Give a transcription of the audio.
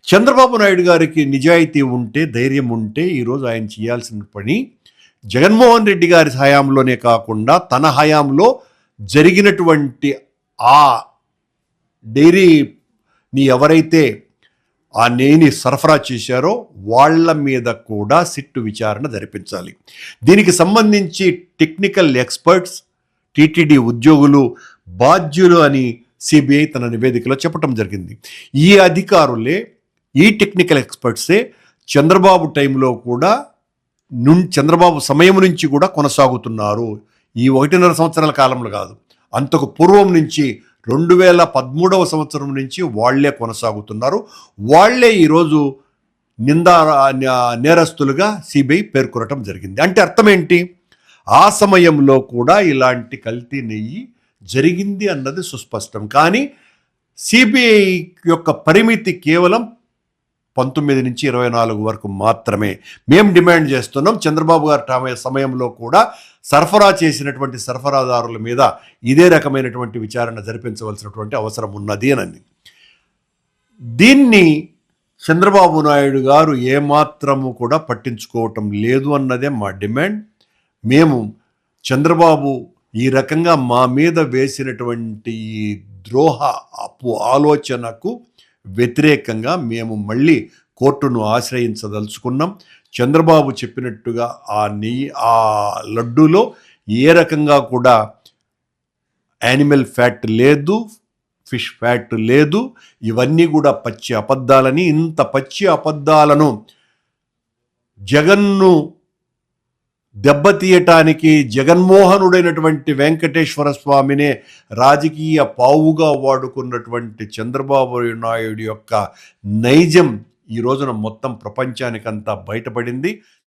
చంద్రబాబు నాయుడు గారికి నిజాయితీ ఉంటే, ధైర్యం ఉంటే ఈరోజు ఆయన చేయాల్సిన పని జగన్మోహన్ రెడ్డి గారి హయాంలోనే కాకుండా తన హయాంలో జరిగినటువంటి ఆ డైరీని ఎవరైతే ఆ నెయ్యిని సరఫరా చేశారో వాళ్ళ మీద కూడా సిట్టు విచారణ జరిపించాలి. దీనికి సంబంధించి టెక్నికల్ ఎక్స్పర్ట్స్, టీటీడీ ఉద్యోగులు బాధ్యులు అని సిబిఐ తన నివేదికలో చెప్పడం జరిగింది. ఈ అధికారులే, ఈ టెక్నికల్ ఎక్స్పర్ట్సే చంద్రబాబు టైంలో కూడా చంద్రబాబు సమయం నుంచి కూడా కొనసాగుతున్నారు. ఈ 1.5 సంవత్సరాల కాలంలో కాదు, అంతకు పూర్వం నుంచి 2013వ సంవత్సరం నుంచి వాళ్లే కొనసాగుతున్నారు. వాళ్లే ఈరోజు నేరస్తులుగా సిబిఐ పేర్కొనటం జరిగింది. అంటే అర్థం ఏంటి? ఆ సమయంలో కూడా ఇలాంటి కల్తీ నెయ్యి జరిగింది అన్నది సుస్పష్టం. కానీ సిబిఐ యొక్క పరిమితి కేవలం 19 నుంచి 24 వరకు మాత్రమే. మేము డిమాండ్ చేస్తున్నాం, చంద్రబాబు గారి సమయంలో కూడా సరఫరా చేసినటువంటి సరఫరాదారుల మీద ఇదే రకమైనటువంటి విచారణ జరిపించవలసినటువంటి అవసరం ఉన్నది అని. దీన్ని చంద్రబాబు నాయుడు గారు ఏమాత్రము కూడా పట్టించుకోవటం లేదు అన్నదే మా డిమాండ్. మేము చంద్రబాబు ఈ రకంగా మా మీద వేసినటువంటి ఈ ద్రోహ ఆలోచనకు వ్యతిరేకంగా మేము మళ్ళీ కోర్టును ఆశ్రయించదలుచుకున్నాం. చంద్రబాబు చెప్పినట్టుగా ఆ లడ్డూలో ఏ రకంగా కూడా యానిమల్ ఫ్యాట్ లేదు, ఫిష్ ఫ్యాట్ లేదు. ఇవన్నీ కూడా పచ్చి అబద్ధాలని, ఇంత పచ్చి అబద్ధాలను జగన్ను దెబ్బతీయటానికి జగన్మోహనుడైనటువంటి వెంకటేశ్వర స్వామినే రాజకీయ పావుగా వాడుకున్నటువంటి చంద్రబాబు నాయుడు యొక్క నైజం ఈ రోజున మొత్తం ప్రపంచానికంతా బయటపడింది.